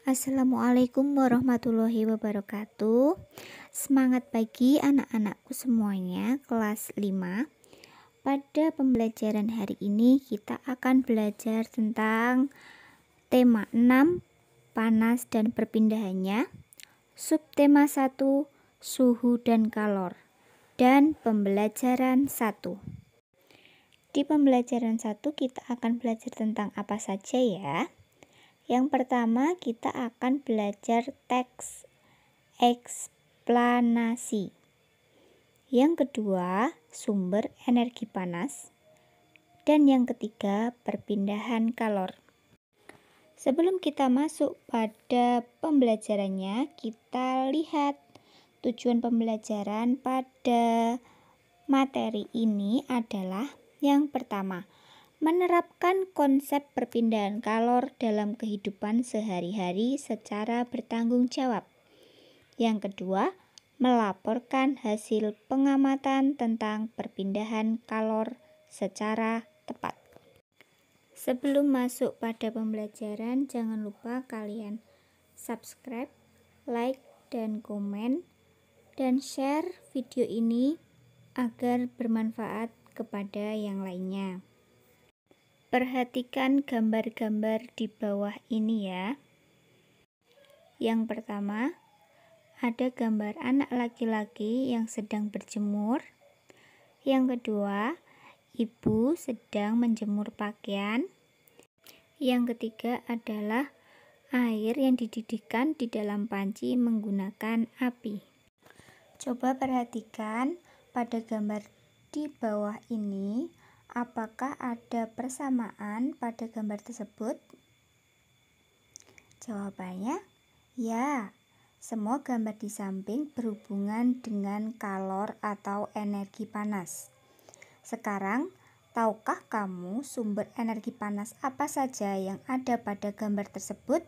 Assalamualaikum warahmatullahi wabarakatuh. Semangat pagi anak-anakku semuanya, kelas 5. Pada pembelajaran hari ini kita akan belajar tentang tema 6, panas dan perpindahannya, subtema 1, suhu dan kalor, dan pembelajaran 1. Di pembelajaran 1 kita akan belajar tentang apa saja ya? Yang pertama kita akan belajar teks eksplanasi. Yang kedua sumber energi panas. Dan yang ketiga perpindahan kalor. Sebelum kita masuk pada pembelajarannya, kita lihat tujuan pembelajaran pada materi ini adalah yang pertama, menerapkan konsep perpindahan kalor dalam kehidupan sehari-hari secara bertanggung jawab. Yang kedua, melaporkan hasil pengamatan tentang perpindahan kalor secara tepat. Sebelum masuk pada pembelajaran, jangan lupa kalian subscribe, like, dan komen, dan share video ini agar bermanfaat kepada yang lainnya. Perhatikan gambar-gambar di bawah ini ya. Yang pertama, ada gambar anak laki-laki yang sedang berjemur. Yang kedua, ibu sedang menjemur pakaian. Yang ketiga adalah air yang dididihkan di dalam panci menggunakan api. Coba perhatikan pada gambar di bawah ini. Apakah ada persamaan pada gambar tersebut? Jawabannya, ya. Semua gambar di samping berhubungan dengan kalor atau energi panas. Sekarang, tahukah kamu sumber energi panas apa saja yang ada pada gambar tersebut?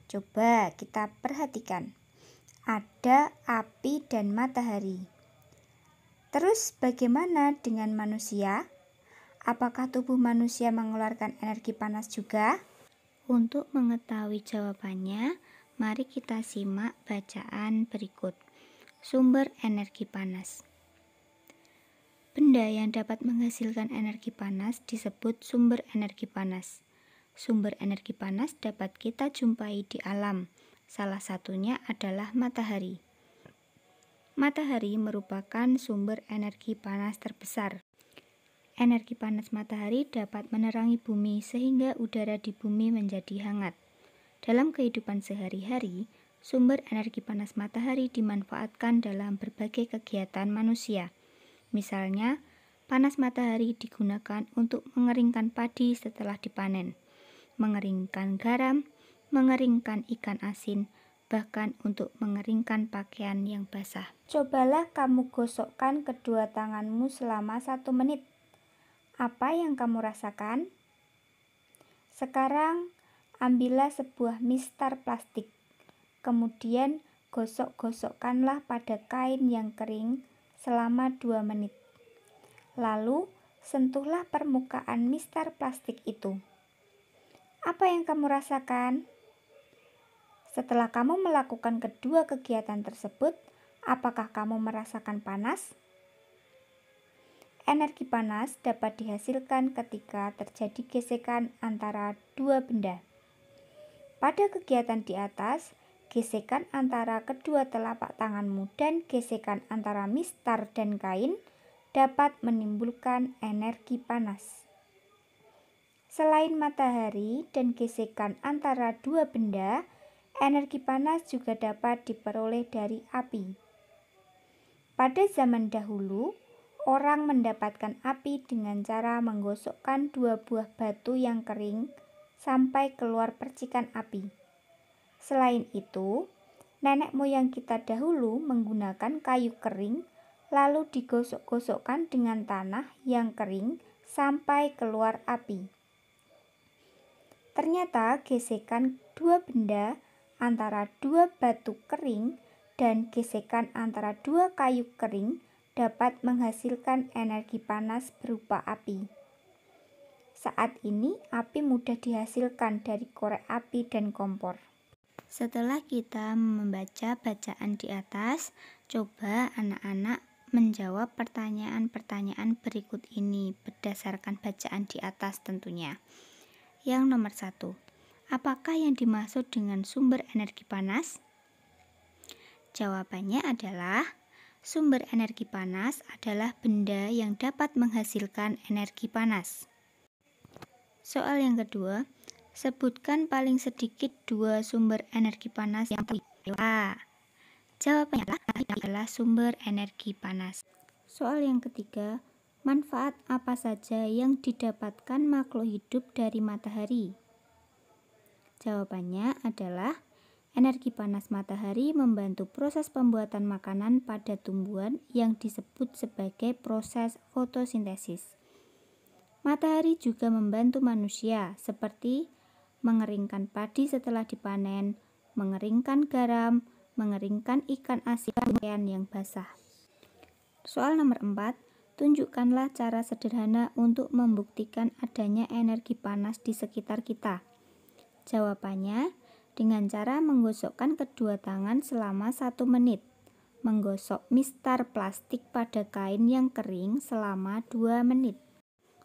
Coba kita perhatikan. Ada api dan matahari. Terus bagaimana dengan manusia? Apakah tubuh manusia mengeluarkan energi panas juga? Untuk mengetahui jawabannya, mari kita simak bacaan berikut. Sumber energi panas. Benda yang dapat menghasilkan energi panas disebut sumber energi panas. Sumber energi panas dapat kita jumpai di alam. Salah satunya adalah matahari. Matahari merupakan sumber energi panas terbesar. Energi panas matahari dapat menerangi bumi sehingga udara di bumi menjadi hangat. Dalam kehidupan sehari-hari, sumber energi panas matahari dimanfaatkan dalam berbagai kegiatan manusia. Misalnya, panas matahari digunakan untuk mengeringkan padi setelah dipanen, mengeringkan garam, mengeringkan ikan asin, bahkan untuk mengeringkan pakaian yang basah. Cobalah kamu gosokkan kedua tanganmu selama 1 menit. Apa yang kamu rasakan? Sekarang, ambillah sebuah mistar plastik. Kemudian, gosok-gosokkanlah pada kain yang kering selama 2 menit. Lalu, sentuhlah permukaan mistar plastik itu. Apa yang kamu rasakan? Setelah kamu melakukan kedua kegiatan tersebut, apakah kamu merasakan panas? Energi panas dapat dihasilkan ketika terjadi gesekan antara dua benda. Pada kegiatan di atas, gesekan antara kedua telapak tanganmu dan gesekan antara mistar dan kain dapat menimbulkan energi panas. Selain matahari dan gesekan antara dua benda, energi panas juga dapat diperoleh dari api. Pada zaman dahulu, orang mendapatkan api dengan cara menggosokkan 2 buah batu yang kering sampai keluar percikan api. Selain itu, nenek moyang kita dahulu menggunakan kayu kering lalu digosok-gosokkan dengan tanah yang kering sampai keluar api. Ternyata gesekan 2 benda antara 2 batu kering dan gesekan antara 2 kayu kering dapat menghasilkan energi panas berupa api. Saat ini, api mudah dihasilkan dari korek api dan kompor. Setelah kita membaca bacaan di atas, coba anak-anak menjawab pertanyaan-pertanyaan berikut ini berdasarkan bacaan di atas tentunya. Yang nomor 1, apakah yang dimaksud dengan sumber energi panas? Jawabannya adalah sumber energi panas adalah benda yang dapat menghasilkan energi panas. Soal yang kedua, sebutkan paling sedikit 2 sumber energi panas yang A. Jawabannya adalah sumber energi panas. Soal yang ketiga, manfaat apa saja yang didapatkan makhluk hidup dari matahari? Jawabannya adalah energi panas matahari membantu proses pembuatan makanan pada tumbuhan yang disebut sebagai proses fotosintesis. Matahari juga membantu manusia seperti mengeringkan padi setelah dipanen, mengeringkan garam, mengeringkan ikan asin yang basah. Soal nomor 4, tunjukkanlah cara sederhana untuk membuktikan adanya energi panas di sekitar kita. Jawabannya, dengan cara menggosokkan kedua tangan selama 1 menit, menggosok mistar plastik pada kain yang kering selama 2 menit.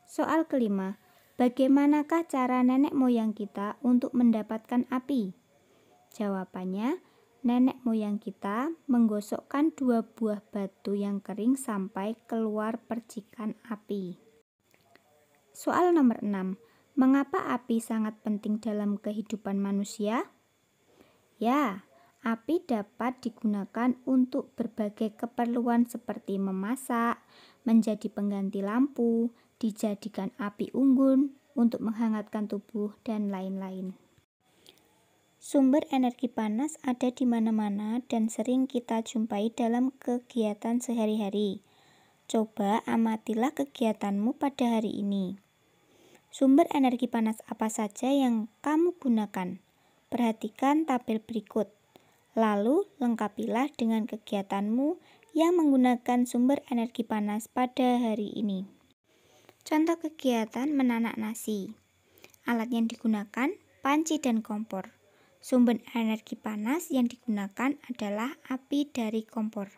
Soal kelima, bagaimanakah cara nenek moyang kita untuk mendapatkan api? Jawabannya, nenek moyang kita menggosokkan 2 buah batu yang kering sampai keluar percikan api. Soal nomor 6, mengapa api sangat penting dalam kehidupan manusia? Ya, api dapat digunakan untuk berbagai keperluan seperti memasak, menjadi pengganti lampu, dijadikan api unggun untuk menghangatkan tubuh, dan lain-lain. Sumber energi panas ada di mana-mana dan sering kita jumpai dalam kegiatan sehari-hari. Coba amatilah kegiatanmu pada hari ini. Sumber energi panas apa saja yang kamu gunakan? Perhatikan tabel berikut. Lalu lengkapilah dengan kegiatanmu yang menggunakan sumber energi panas pada hari ini. Contoh kegiatan menanak nasi. Alat yang digunakan panci dan kompor. Sumber energi panas yang digunakan adalah api dari kompor.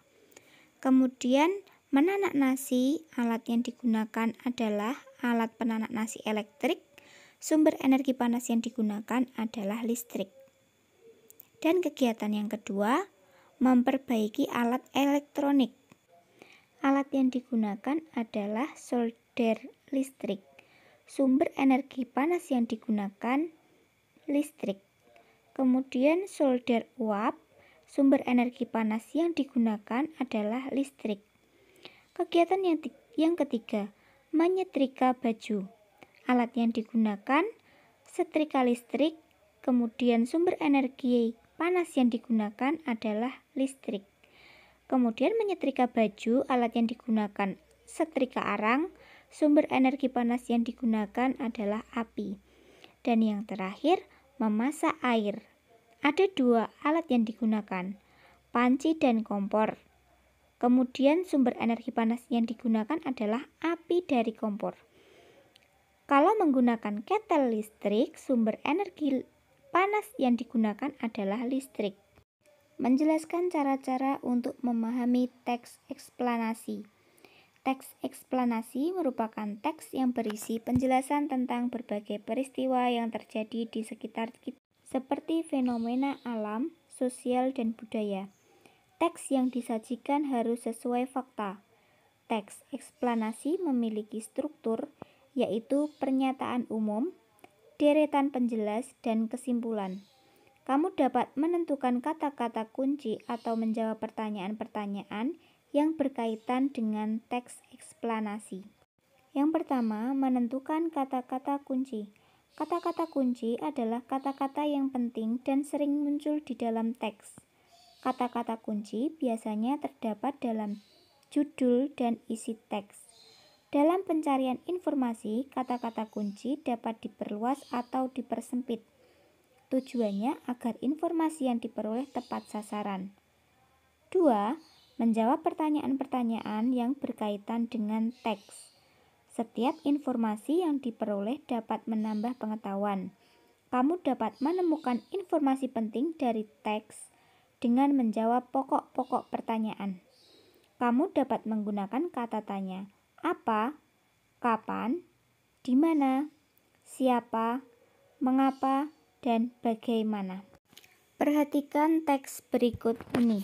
Kemudian menanak nasi, alat yang digunakan adalah alat penanak nasi elektrik. Sumber energi panas yang digunakan adalah listrik. Dan kegiatan yang kedua, memperbaiki alat elektronik. Alat yang digunakan adalah solder listrik. Sumber energi panas yang digunakan listrik. Kemudian solder uap, sumber energi panas yang digunakan adalah listrik. Kegiatan yang ketiga, menyetrika baju. Alat yang digunakan setrika listrik, kemudian sumber energi panas yang digunakan adalah listrik. Kemudian menyetrika baju, alat yang digunakan setrika arang, sumber energi panas yang digunakan adalah api. Dan yang terakhir, memasak air. Ada 2 alat yang digunakan, panci dan kompor. Kemudian sumber energi panas yang digunakan adalah api dari kompor. Kalau menggunakan ketel listrik, sumber energi panas yang digunakan adalah listrik. Menjelaskan cara-cara untuk memahami teks eksplanasi. Teks eksplanasi merupakan teks yang berisi penjelasan tentang berbagai peristiwa yang terjadi di sekitar kita, seperti fenomena alam, sosial, dan budaya. Teks yang disajikan harus sesuai fakta. Teks eksplanasi memiliki struktur, yaitu pernyataan umum, deretan penjelas, dan kesimpulan. Kamu dapat menentukan kata-kata kunci atau menjawab pertanyaan-pertanyaan yang berkaitan dengan teks eksplanasi. Yang pertama, menentukan kata-kata kunci. Kata-kata kunci adalah kata-kata yang penting dan sering muncul di dalam teks. Kata-kata kunci biasanya terdapat dalam judul dan isi teks. Dalam pencarian informasi, kata-kata kunci dapat diperluas atau dipersempit. Tujuannya agar informasi yang diperoleh tepat sasaran. 2. Menjawab pertanyaan-pertanyaan yang berkaitan dengan teks. Setiap informasi yang diperoleh dapat menambah pengetahuan. Kamu dapat menemukan informasi penting dari teks dengan menjawab pokok-pokok pertanyaan. Kamu dapat menggunakan kata tanya, apa, kapan, di mana, siapa, mengapa, dan bagaimana. Perhatikan teks berikut ini.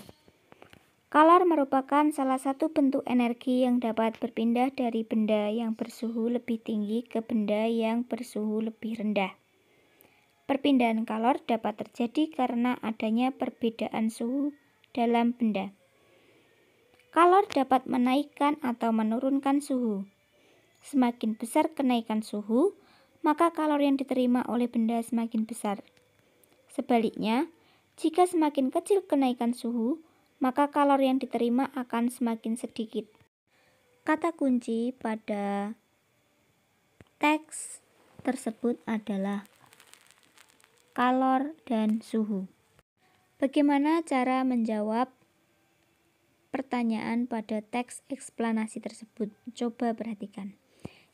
Kalor merupakan salah satu bentuk energi yang dapat berpindah dari benda yang bersuhu lebih tinggi ke benda yang bersuhu lebih rendah. Perpindahan kalor dapat terjadi karena adanya perbedaan suhu dalam benda. Kalor dapat menaikkan atau menurunkan suhu. Semakin besar kenaikan suhu, maka kalor yang diterima oleh benda semakin besar. Sebaliknya, jika semakin kecil kenaikan suhu, maka kalor yang diterima akan semakin sedikit. Kata kunci pada teks tersebut adalah kalor dan suhu. Bagaimana cara menjawab pertanyaan pada teks eksplanasi tersebut? Coba perhatikan.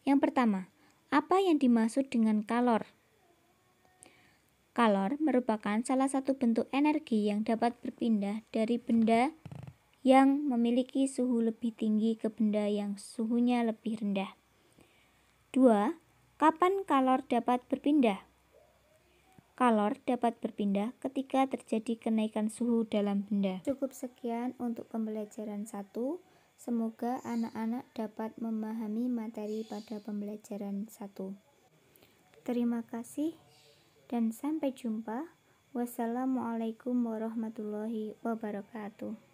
Yang pertama, apa yang dimaksud dengan kalor? Kalor merupakan salah satu bentuk energi yang dapat berpindah dari benda yang memiliki suhu lebih tinggi ke benda yang suhunya lebih rendah. 2. Kapan kalor dapat berpindah? Kalor dapat berpindah ketika terjadi kenaikan suhu dalam benda. Cukup sekian untuk pembelajaran 1. Semoga anak-anak dapat memahami materi pada pembelajaran 1. Terima kasih dan sampai jumpa. Wassalamualaikum warahmatullahi wabarakatuh.